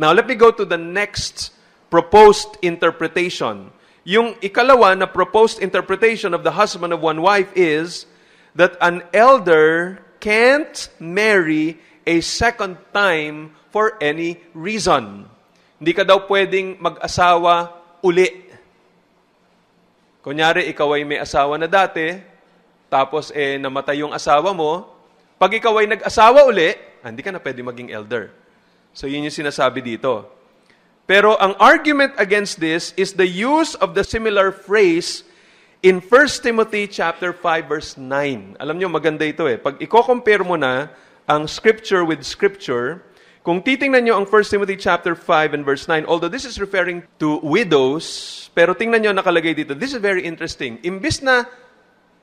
Now, let me go to the next proposed interpretation. Yung ikalawa na proposed interpretation of the husband of one wife is that an elder can't marry a second time for any reason. Hindi ka daw pwedeng mag-asawa uli. Kunyari, ikaw ay may asawa na dati, tapos namatay yung asawa mo, pag ikaw ay nag-asawa uli, hindi ka na pwede maging elder. So, yun yung sinasabi dito. Pero ang argument against this is the use of the similar phrase in 1 Timothy chapter 5 verse 9. Alam niyo, maganda ito eh. Pag i-compare mo na ang scripture with scripture, kung titingnan niyo ang 1 Timothy chapter 5 and verse 9, although this is referring to widows, pero tingnan niyo nakalagay dito. This is very interesting. Imbis na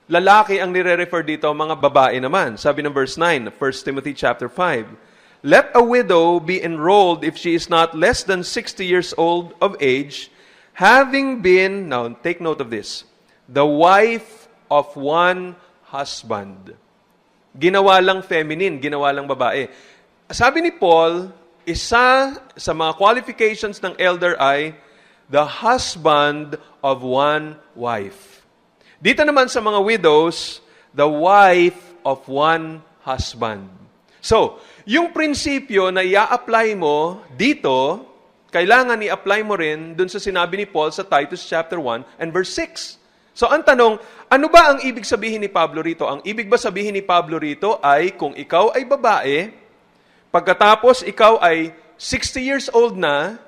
lalaki ang nire-refer dito, mga babae naman. Sabi ng verse 9, 1 Timothy chapter 5, let a widow be enrolled if she is not less than 60 years old of age, having been, now take note of this, the wife of one husband. Ginawa lang feminine, ginawa lang babae. Sabi ni Paul, isa sa mga qualifications ng elder ay the husband of one wife. Dito naman sa mga widows, the wife of one husband. So, yung prinsipyo na i-apply mo dito, kailangan i-apply mo rin dun sa sinabi ni Paul sa Titus chapter 1 and verse 6. So, ang tanong, ano ba ang ibig sabihin ni Pablo rito? Ang ibig ba sabihin ni Pablo rito ay kung ikaw ay babae, pagkatapos ikaw ay 60 years old na,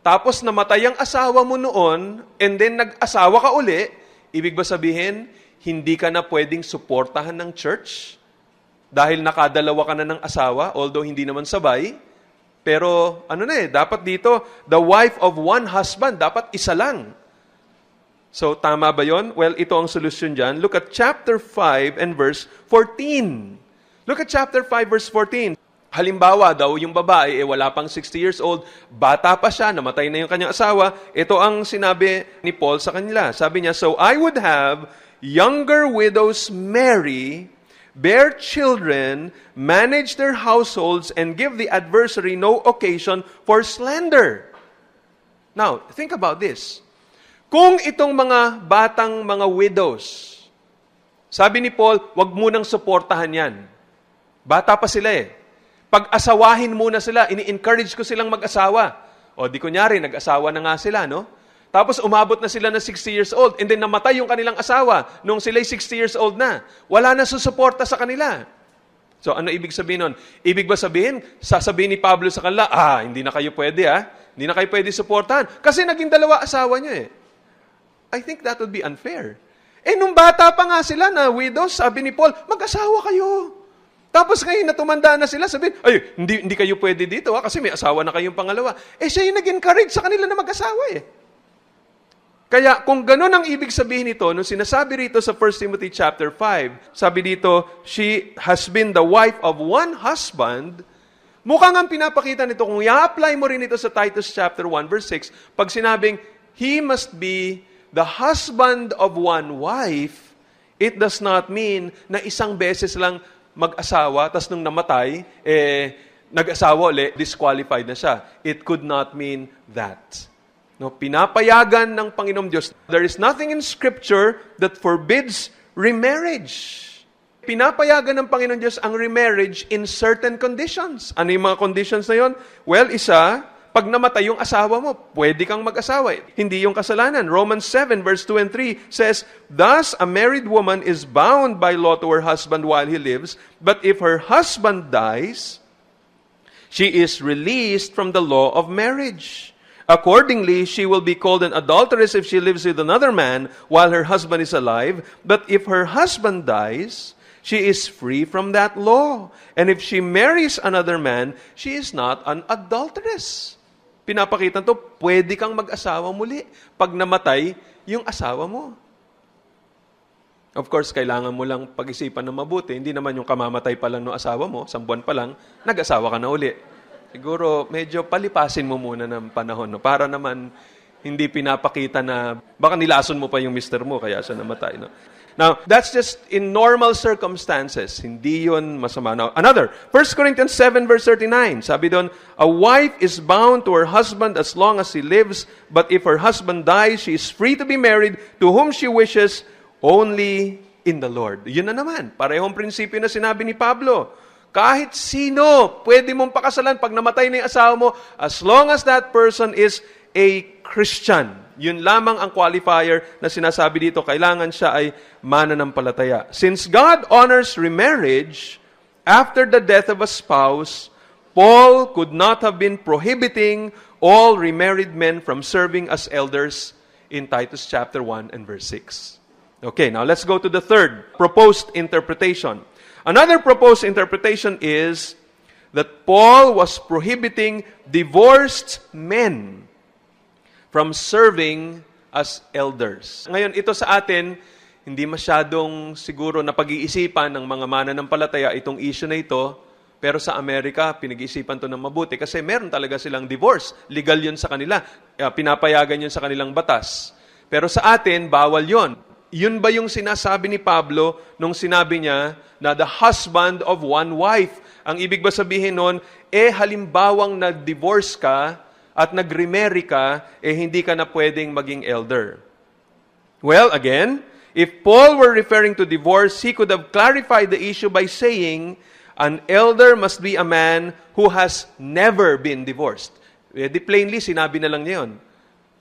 tapos namatay ang asawa mo noon, and then nag-asawa ka uli, ibig ba sabihin, hindi ka na pwedeng suportahan ng church? Dahil nakadalawa ka na ng asawa, although hindi naman sabay. Pero, dapat dito, the wife of one husband, dapat isa lang. So, tama ba yon? Well, ito ang solusyon dyan. Look at chapter 5 and verse 14. Look at chapter 5 verse 14. Halimbawa daw, yung babae, wala pang 60 years old, bata pa siya, namatay na yung kanyang asawa. Ito ang sinabi ni Paul sa kanila. Sabi niya, so I would have younger widows marry, bear children, manage their households, and give the adversary no occasion for slander. Now, think about this. Kung itong mga batang mga widows, sabi ni Paul, wag munang suportahan yan. Bata pa sila eh. Pag-asawahin muna sila, ini-encourage ko silang mag-asawa. O di kunyari, nag-asawa na nga sila, no? Tapos umabot na sila na 60 years old, and then namatay yung kanilang asawa nung sila'y 60 years old na. Wala na susuporta sa kanila. So ano ibig sabihin nun? Ibig ba sabihin, sasabihin ni Pablo sa kanila, hindi na kayo pwede Hindi na kayo pwede suportahan. Kasi naging dalawa asawa niyo eh. I think that would be unfair. Nung bata pa nga sila na widows, sabi ni Paul, mag-asawa kayo. Tapos ngayon na tumanda na sila, sabihin, hindi kayo pwede dito kasi may asawa na kayong pangalawa. Siya yung nag-encourage sa kanila na mag-asawa eh. Kaya kung ganun ang ibig sabihin nito, nung sinasabi rito sa 1 Timothy chapter 5, sabi dito, she has been the wife of one husband, mukhang ang pinapakita nito, kung i-apply mo rin ito sa Titus chapter 1 verse 6, pag sinabing, he must be the husband of one wife, it does not mean na isang beses lang mag-asawa, tas nung namatay, nag-asawa ulit, disqualified na siya. It could not mean that. No, pinapayagan ng Panginoong Diyos. There is nothing in Scripture that forbids remarriage. Pinapayagan ng Panginoong Diyos ang remarriage in certain conditions. Ano yung mga conditions na yon? Well, isa, pag namatay yung asawa mo, pwede kang mag-asawa. Hindi yung kasalanan. Romans 7 verse 2 and 3 says, thus a married woman is bound by law to her husband while he lives, but if her husband dies, she is released from the law of marriage. Accordingly, she will be called an adulteress if she lives with another man while her husband is alive. But if her husband dies, she is free from that law. And if she marries another man, she is not an adulteress. Pinapakita to, pwede kang mag-asawa muli pag namatay yung asawa mo. Of course, kailangan mo lang pag-isipan na mabuti. Hindi naman yung kamamatay pa lang ng asawa mo, 1 buwan pa lang, nag-asawa ka na uli. Siguro, medyo palipasin mo muna ng panahon, no? Para naman hindi pinapakita na baka nilason mo pa yung mister mo, kaya siya namatay. No? Now, that's just in normal circumstances. Hindi yun masama. Now, another, 1 Corinthians 7 verse 39. Sabi doon, a wife is bound to her husband as long as he lives, but if her husband dies, she is free to be married to whom she wishes, only in the Lord. Yun na naman. Parehong prinsipyo na sinabi ni Pablo. Kahit sino, pwede mong pakasalan pag namatay na yung asawa mo, as long as that person is a Christian. Yun lamang ang qualifier na sinasabi dito, kailangan siya ay mananampalataya. Since God honors remarriage after the death of a spouse, Paul could not have been prohibiting all remarried men from serving as elders in Titus chapter 1 and verse 6. Okay, now let's go to the third proposed interpretation. Another proposed interpretation is that Paul was prohibiting divorced men from serving as elders. Ngayon, ito sa atin, hindi masyadong siguro na pag-iisipan ng mga mananampalataya itong issue na ito, pero sa Amerika, pinag-iisipan to ng mabuti kasi meron talaga silang divorce. Legal yun sa kanila. Pinapayagan yun sa kanilang batas. Pero sa atin, bawal yun. Yun ba yung sinasabi ni Pablo nung sinabi niya na the husband of one wife? Ang ibig ba sabihin nun, halimbawang nag-divorce ka at nag-remarry ka, hindi ka na pwedeng maging elder. Well, again, if Paul were referring to divorce, he could have clarified the issue by saying, an elder must be a man who has never been divorced. Plainly, sinabi na lang niya yun.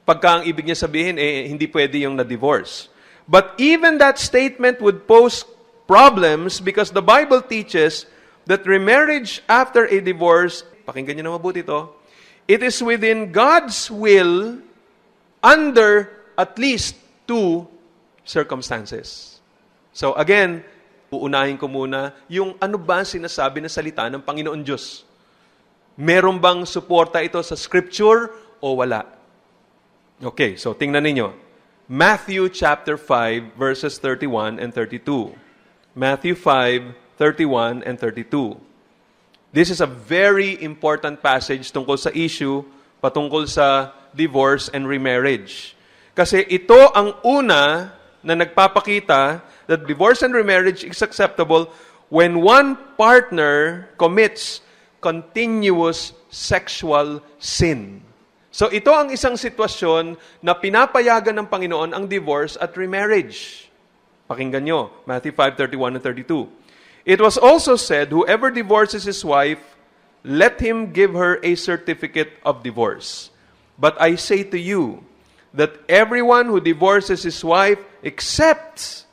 Pagka ang ibig niya sabihin, hindi pwede yung na-divorce. But even that statement would pose problems because the Bible teaches that remarriage after a divorce, pakinggan niyo na mabuti ito, it is within God's will under at least two circumstances. So again, uunahin ko muna yung ano ba sinasabi na salita ng Panginoon Diyos. Meron bang suporta ito sa Scripture o wala? Okay, so tingnan ninyo. Matthew chapter 5 verses 31 and 32. Matthew 5, 31 and 32. This is a very important passage tungkol sa issue patungkol sa divorce and remarriage. Kasi ito ang una na nagpapakita that divorce and remarriage is acceptable when one partner commits continuous sexual sin. So ito ang isang sitwasyon na pinapayagan ng Panginoon ang divorce at remarriage. Pakinggan nyo, Matthew 5:31 and 32. It was also said, whoever divorces his wife, let him give her a certificate of divorce. But I say to you, that everyone who divorces his wife, except,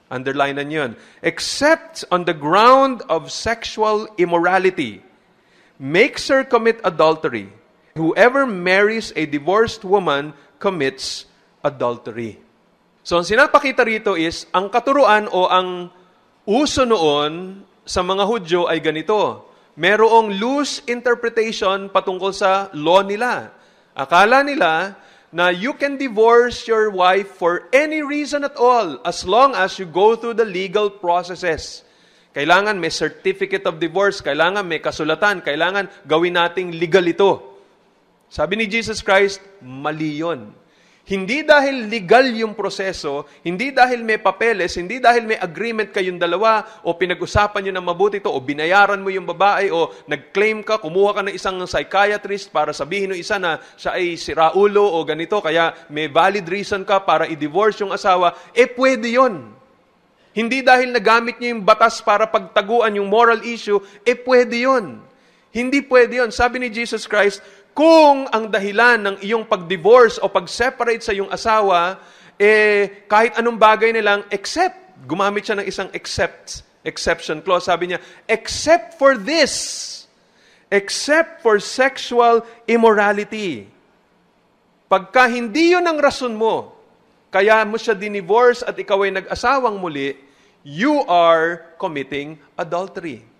underline na yun, except on the ground of sexual immorality, makes her commit adultery. Whoever marries a divorced woman commits adultery. So, ang sinapakita rito is, ang katuruan o ang uso noon sa mga Hudyo ay ganito. Merong loose interpretation patungkol sa law nila. Akala nila na you can divorce your wife for any reason at all as long as you go through the legal processes. Kailangan may certificate of divorce, kailangan may kasulatan, kailangan gawin nating legal ito. Sabi ni Jesus Christ, mali yun. Hindi dahil legal yung proseso, hindi dahil may papeles, hindi dahil may agreement kayong dalawa, o pinag-usapan nyo ng mabuti ito, o binayaran mo yung babae, o nag-claim ka, kumuha ka ng isang psychiatrist para sabihin ng isa na siya ay siraulo o ganito, kaya may valid reason ka para i-divorce yung asawa, pwede yun. Hindi dahil nagamit nyo yung batas para pagtaguan yung moral issue, pwede yun. Hindi pwede yun. Sabi ni Jesus Christ, kung ang dahilan ng iyong pag-divorce o pag-separate sa iyong asawa, kahit anong bagay nilang except, gumamit siya ng isang exception clause. Sabi niya, except for this, except for sexual immorality. Pagka hindi yun ang rason mo, kaya mo siya dinivorce at ikaw ay nag-asawang muli, you are committing adultery.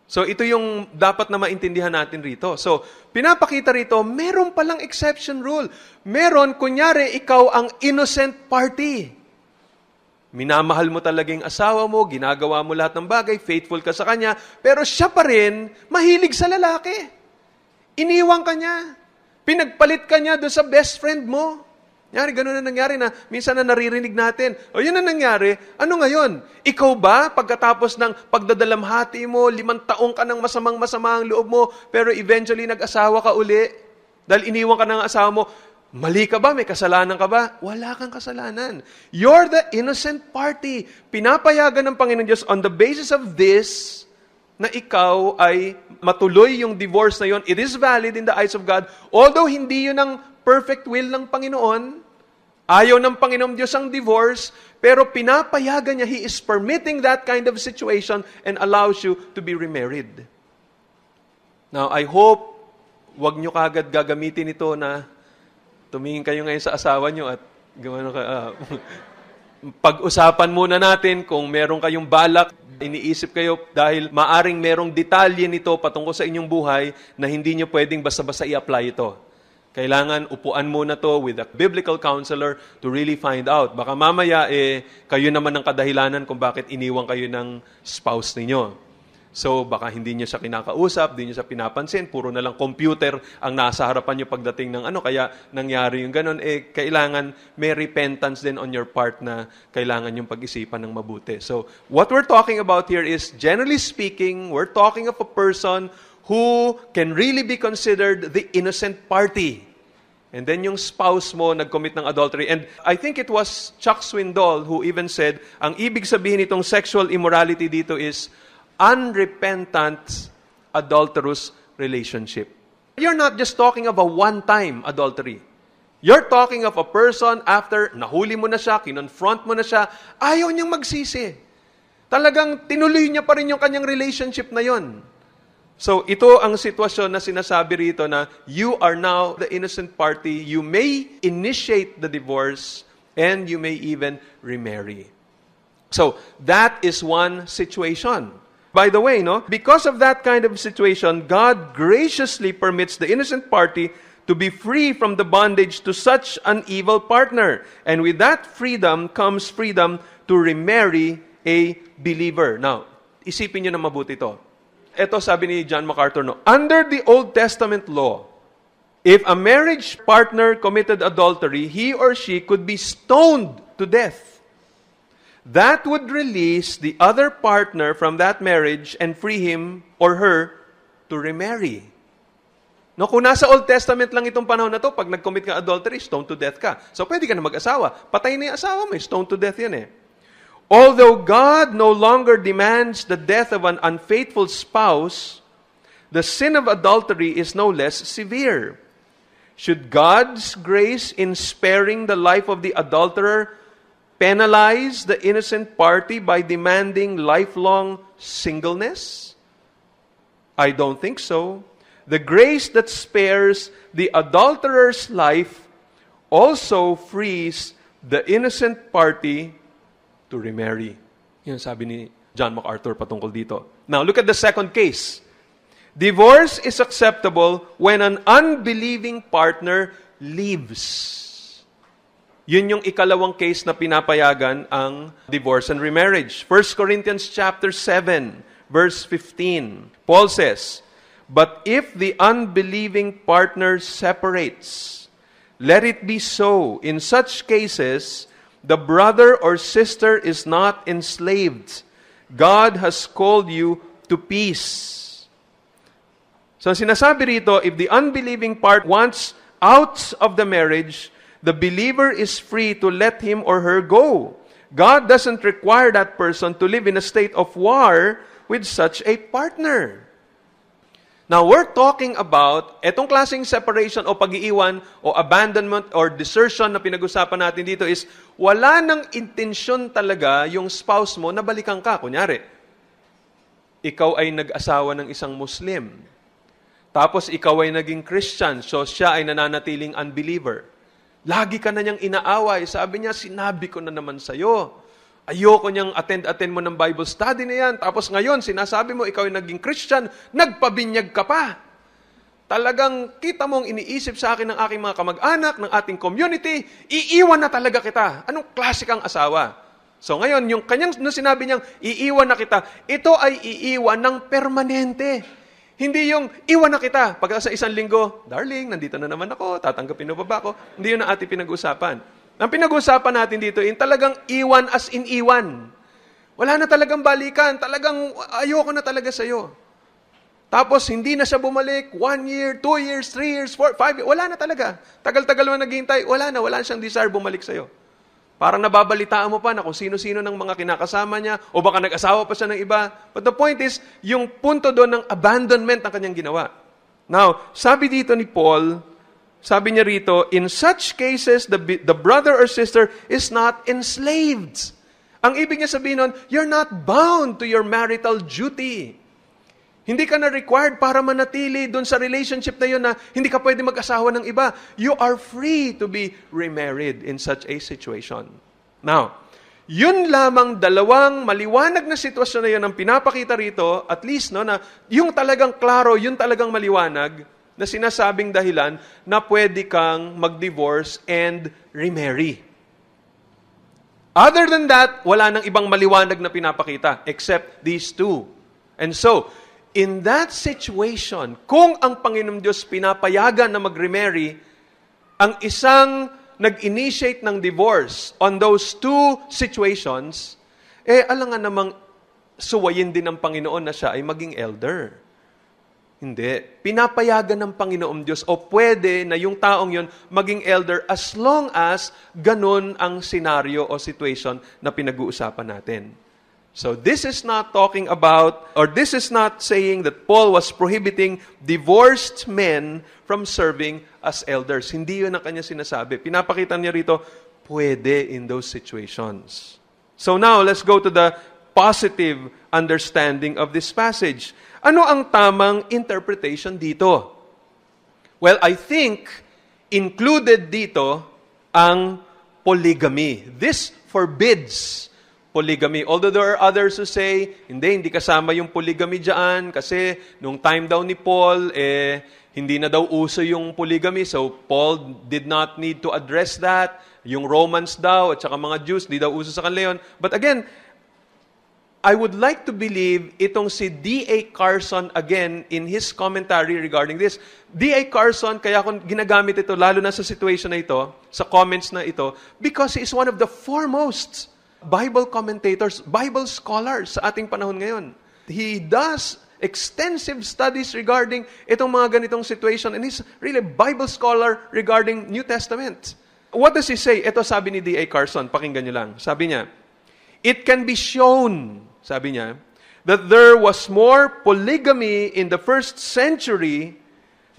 So, ito yung dapat na maintindihan natin rito. So, pinapakita rito, meron palang exception rule. Meron, kunyari, ikaw ang innocent party. Minamahal mo talaga yung asawa mo, ginagawa mo lahat ng bagay, faithful ka sa kanya, pero siya pa rin, mahilig sa lalaki. Iniwang ka niya. Pinagpalit ka niya doon sa best friend mo. Nyari, ganun na nangyari na minsan na naririnig natin. O yun na nangyari, ano ngayon? Ikaw ba, pagkatapos ng pagdadalamhati mo, 5 taong ka ng masamang-masama ang loob mo, pero eventually nag-asawa ka uli, dahil iniwan ka ng asawa mo, mali ka ba? May kasalanan ka ba? Wala kang kasalanan. You're the innocent party. Pinapayagan ng Panginoon Diyos on the basis of this, na ikaw ay matuloy yung divorce na yon. It is valid in the eyes of God, although hindi yun ang perfect will ng Panginoon. Ayaw ng Panginoon Diyos ang divorce, pero pinapayagan niya, He is permitting that kind of situation and allows you to be remarried. Now, I hope wag nyo kagad gagamitin ito na tumingin kayo ngayon sa asawa nyo at gawin pag-usapan muna natin kung meron kayong balak, iniisip kayo dahil maaring merong detalye nito patungkol sa inyong buhay na hindi nyo pwedeng basta-basta i-apply ito. Kailangan upuan muna to with a biblical counselor to really find out. Baka mamaya, kayo naman ang kadahilanan kung bakit iniwan kayo ng spouse ninyo. So, baka hindi niyo siya kinakausap, hindi niyo siya pinapansin, puro na lang computer ang nasa harapan niyo pagdating ng kaya nangyari yung ganun. Kailangan may repentance din on your part na kailangan yung pag-isipan ng mabuti. So, what we're talking about here is, generally speaking, we're talking of a person who can really be considered the innocent party. And then yung spouse mo nag-commit ng adultery. And I think it was Chuck Swindoll who even said, ang ibig sabihin itong sexual immorality dito is unrepentant, adulterous relationship. You're not just talking of a one-time adultery. You're talking of a person after nahuli mo na siya, kinonfront mo na siya, ayaw niyang magsisi. Talagang tinuloy niya pa rin yung kanyang relationship na yon. So, ito ang sitwasyon na sinasabi rito na you are now the innocent party. You may initiate the divorce and you may even remarry. So, that is one situation. By the way, because of that kind of situation, God graciously permits the innocent party to be free from the bondage to such an evil partner. And with that freedom comes freedom to remarry a believer. Now, isipin nyo na mabuti ito. Ito sabi ni John MacArthur, under the Old Testament law, if a marriage partner committed adultery, he or she could be stoned to death. That would release the other partner from that marriage and free him or her to remarry. Kung nasa Old Testament lang itong panahon na to, pag nag-commit ka adultery, stoned to death ka. So pwede ka na mag-asawa. Patay na yung asawa mo, stoned to death yan . Although God no longer demands the death of an unfaithful spouse, the sin of adultery is no less severe. Should God's grace in sparing the life of the adulterer penalize the innocent party by demanding lifelong singleness? I don't think so. The grace that spares the adulterer's life also frees the innocent party to remarry. Yun sabi ni John MacArthur patungkol dito. Now, look at the second case. Divorce is acceptable when an unbelieving partner leaves. Yun yung ikalawang case na pinapayagan ang divorce and remarriage. 1 Corinthians chapter 7, verse 15. Paul says, "But if the unbelieving partner separates, let it be so. In such cases, the brother or sister is not enslaved. God has called you to peace." So sinasabi rito, if the unbelieving part wants out of the marriage, the believer is free to let him or her go. God doesn't require that person to live in a state of war with such a partner. Now, we're talking about etong klaseng separation o pag-iiwan o abandonment or desertion na pinag-usapan natin dito is wala nang intensyon talaga yung spouse mo na balikan ka. Kunyari, ikaw ay nag-asawa ng isang Muslim. Tapos ikaw ay naging Christian, so siya ay nananatiling unbeliever. Lagi ka na niyang inaaway. Sabi niya, sinabi ko na naman sa'yo. Ayoko niyang attend mo ng Bible study na yan. Tapos ngayon, sinasabi mo, ikaw ay naging Christian, nagpabinyag ka pa. Talagang kita mong iniisip sa akin ng aking mga kamag-anak, ng ating community, iiwan na talaga kita. Anong klase kang asawa? So ngayon, yung kanyang sinabi niyang, iiwan na kita, ito ay iiwan ng permanente. Hindi yung, iwan na kita. Pagka sa isang linggo, darling, nandito na naman ako, tatanggapin mo ba ako? Hindi yun ang ating pinag-usapan. Ang pinag-usapan natin dito, yung talagang iwan as in iwan. Wala na talagang balikan. Talagang, ayoko na talaga sa'yo. Tapos, hindi na siya bumalik. 1 year, 2 years, 3 years, 4, 5 years. Wala na talaga. Tagal-tagal mo naghihintay. Wala siyang desire bumalik sa'yo. Parang nababalitaan mo pa na kung sino-sino ng mga kinakasama niya o baka nag-asawa pa siya ng iba. But the point is, yung punto doon ng abandonment ang kanyang ginawa. Now, sabi dito ni Paul, sabi niya rito, in such cases, the brother or sister is not enslaved. Ang ibig niya sabihin nun, you're not bound to your marital duty. Hindi ka na required para manatili doon sa relationship na yun na hindi ka pwede mag-asawa ng iba. You are free to be remarried in such a situation. Now, yun lamang dalawang maliwanag na sitwasyon na yun ang pinapakita rito, at least, no, na yung talagang klaro, yung talagang maliwanag na sinasabing dahilan na pwede kang mag-divorce and remarry. Other than that, wala nang ibang maliwanag na pinapakita except these two. And so, in that situation, kung ang Panginoon Diyos pinapayagan na mag-remarry, ang isang nag-initiate ng divorce on those two situations, alangan namang suwayin din ng Panginoon na siya ay maging elder. Hindi. Pinapayagan ng Panginoon Diyos o pwede na yung taong yun maging elder as long as ganun ang senaryo o situation na pinag-uusapan natin. So this is not talking about, or this is not saying that Paul was prohibiting divorced men from serving as elders. Hindi yun ang kanya sinasabi. Pinapakita niya rito, pwede in those situations. So now, let's go to the positive understanding of this passage. Ano ang tamang interpretation dito? Well, I think included dito ang polygamy. This forbids polygamy. Although there are others who say, hindi kasama yung polygamy dyan kasi nung time daw ni Paul, hindi na daw uso yung polygamy. So Paul did not need to address that. Yung Romans daw at saka mga Jews, di daw uso sa kanila yun. But again, I would like to believe itong si D.A. Carson again in his commentary regarding this. D.A. Carson, kaya kung ginagamit ito, lalo na sa situation na ito, sa comments na ito, because he is one of the foremost Bible commentators, Bible scholars sa ating panahon ngayon. He does extensive studies regarding itong mga ganitong situation and he's really a Bible scholar regarding New Testament. What does he say? Ito sabi ni D.A. Carson, pakinggan nyo lang. Sabi niya, it can be shown, sabi niya, that there was more polygamy in the first century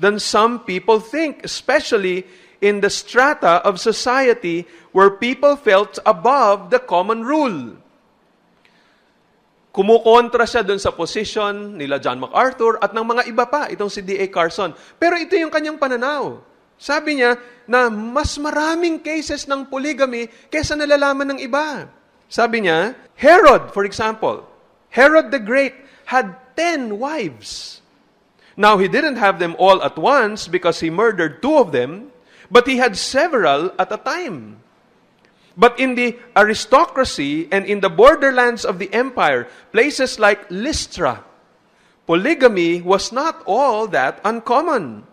than some people think, especially in the strata of society where people felt above the common rule. Kumukontra siya dun sa position nila John MacArthur at ng mga iba pa, itong si D.A. Carson. Pero ito yung kanyang pananaw. Sabi niya na mas maraming cases ng polygamy kaysa nalalaman ng iba. Sabi niya, Herod, for example, Herod the Great had 10 wives. Now, he didn't have them all at once because he murdered 2 of them, but he had several at a time. But in the aristocracy and in the borderlands of the empire, places like Lystra, polygamy was not all that uncommon.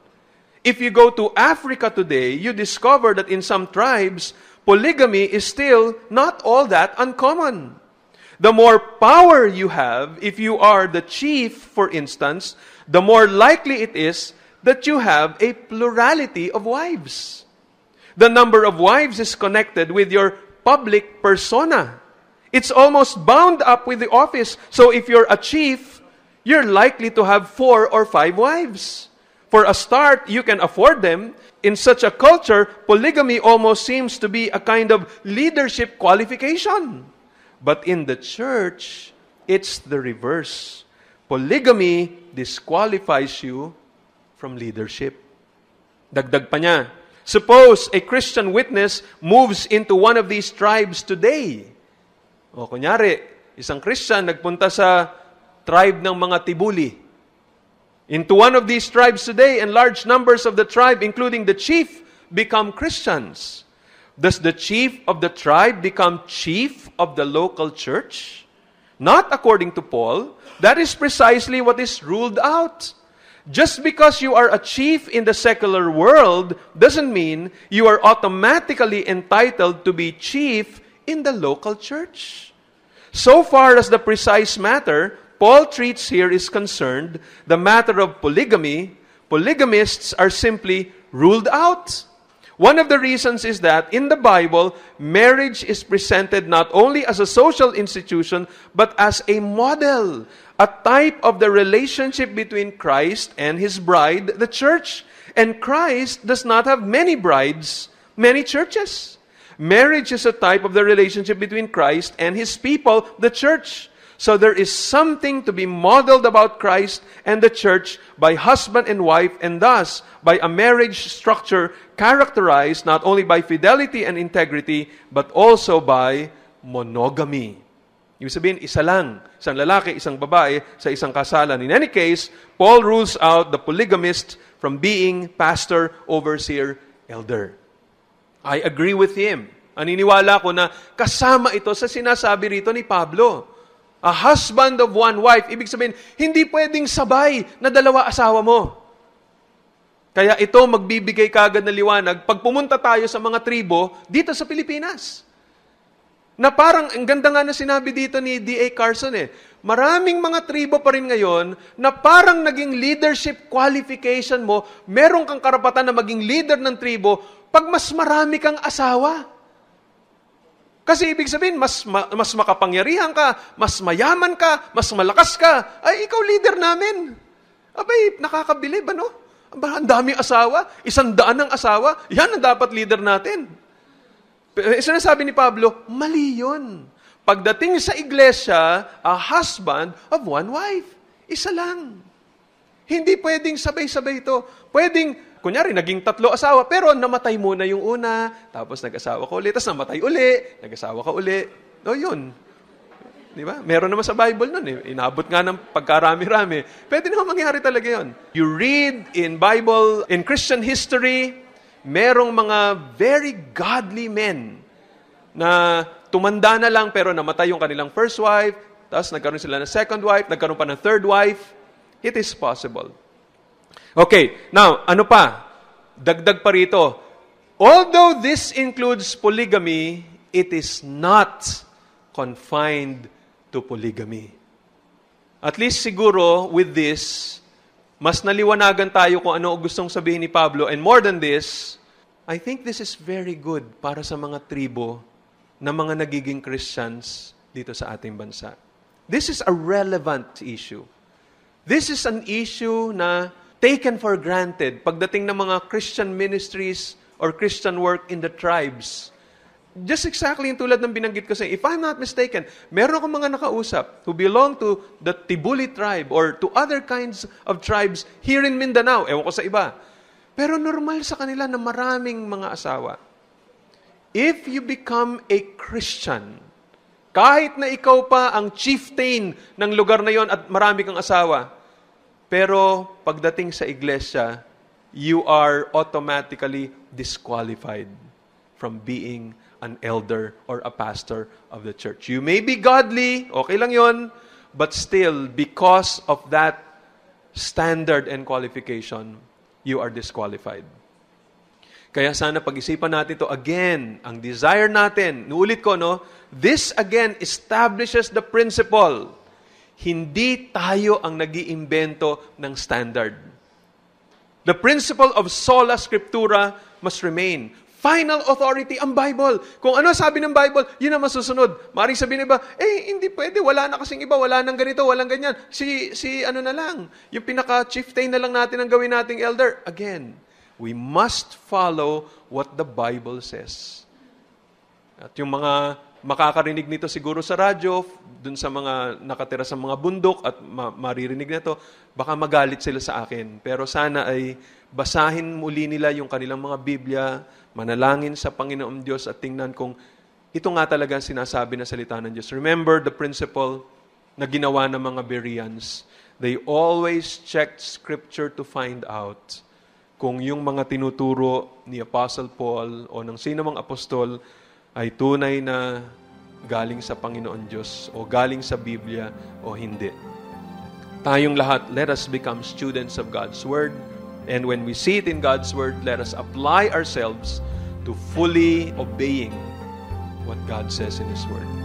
If you go to Africa today, you discover that in some tribes, polygamy is still not all that uncommon. The more power you have, if you are the chief, for instance, the more likely it is that you have a plurality of wives. The number of wives is connected with your public persona. It's almost bound up with the office. So if you're a chief, you're likely to have 4 or 5 wives. For a start, you can afford them. In such a culture, polygamy almost seems to be a kind of leadership qualification. But in the church, it's the reverse. Polygamy disqualifies you from leadership. Dagdag pa niya, suppose a Christian witness moves into one of these tribes today. O kunyari, isang Christian nagpunta sa tribe ng mga Tibuli. Into one of these tribes today, and large numbers of the tribe, including the chief, become Christians. Does the chief of the tribe become chief of the local church? Not according to Paul. That is precisely what is ruled out. Just because you are a chief in the secular world doesn't mean you are automatically entitled to be chief in the local church. So far as the precise matter Paul treats here is concerned, the matter of polygamy, polygamists are simply ruled out. One of the reasons is that in the Bible, marriage is presented not only as a social institution, but as a model, a type of the relationship between Christ and His bride, the church. And Christ does not have many brides, many churches. Marriage is a type of the relationship between Christ and His people, the church. So there is something to be modeled about Christ and the church by husband and wife, and thus by a marriage structure characterized not only by fidelity and integrity, but also by monogamy. Ibig sabihin, isa lang, isang lalaki, isang babae sa isang kasalan. In any case, Paul rules out the polygamist from being pastor, overseer, elder. I agree with him. Aniniwala ko na kasama ito sa sinasabi rito ni Pablo. A husband of one wife. Ibig sabihin, hindi pwedeng sabay na dalawa asawa mo. Kaya ito magbibigay kagad na liwanag pag pumunta tayo sa mga tribo dito sa Pilipinas. Na parang, ang ganda nga na sinabi dito ni D.A. Carson maraming mga tribo pa rin ngayon na parang naging leadership qualification mo, meron kang karapatan na maging leader ng tribo pag mas marami kang asawa. Kasi ibig sabihin, mas makapangyarihan ka, mas mayaman ka, mas malakas ka, ay ikaw leader namin. Abay, nakakabilib, ano? Aba, ang daming asawa, 100 ng asawa, yan ang dapat leader natin. Sinasabi ni Pablo, mali yun. Pagdating sa iglesia, a husband of one wife. Isa lang. Hindi pwedeng sabay-sabay ito. Pwedeng, kunyari, naging 3 asawa, pero namatay muna yung una, tapos nag-asawa ka uli, tapos namatay uli, nag-asawa ka uli. O yun. Di ba? Meron naman sa Bible nun. Inabot nga ng pagkarami-rami. Pwede naman mangyari talaga yun. You read in Bible, in Christian history, merong mga very godly men na tumanda na lang pero namatay yung kanilang first wife, tapos nagkaroon sila ng second wife, nagkaroon pa ng third wife. It is possible. Okay, now, ano pa? Dagdag pa rito. Although this includes polygamy, it is not confined to polygamy. At least siguro with this, mas naliwanagan tayo kung ano gustong sabihin ni Pablo. And more than this, I think this is very good para sa mga tribo na mga nagiging Christians dito sa ating bansa. This is a relevant issue. This is an issue na taken for granted pagdating ng mga Christian ministries or Christian work in the tribes. Just exactly yung tulad ng binanggit ko sa if I'm not mistaken, meron akong mga nakausap who belong to the Tibuli tribe or to other kinds of tribes here in Mindanao. Ewan ko sa iba. Pero normal sa kanila na maraming mga asawa. If you become a Christian, kahit na ikaw pa ang chieftain ng lugar na yon at marami kang asawa, pero pagdating sa iglesia, you are automatically disqualified from being an elder or a pastor of the church. You may be godly, okay lang yon, but still, because of that standard and qualification, you are disqualified. Kaya sana pag-isipan natin ito again, ang desire natin, nuulit ko, no? This again establishes the principle. Hindi tayo ang nag-iimbento ng standard. The principle of sola scriptura must remain. Final authority ang Bible. Kung ano sabi ng Bible, yun ang masusunod. Maaaring sabihin iba, hindi pwede, wala na kasing iba, wala nang ganito, walang ganyan. Si ano na lang, yung pinaka-chieftain na lang natin ang gawin nating elder. Again, we must follow what the Bible says. At yung mga makakarinig nito siguro sa radyo, dun sa mga nakatira sa mga bundok at maririnig nito, baka magalit sila sa akin. Pero sana ay basahin muli nila yung kanilang mga Biblia, manalangin sa Panginoon Diyos at tingnan kung ito nga talaga ang sinasabi na salita ng Diyos. Remember the principle na ginawa ng mga Bereans. They always checked Scripture to find out kung yung mga tinuturo ni Apostle Paul o ng sino mang apostol ay tunay na galing sa Panginoon Diyos o galing sa Biblia o hindi. Tayong lahat, let us become students of God's Word. And when we see it in God's Word, let us apply ourselves to fully obeying what God says in His Word.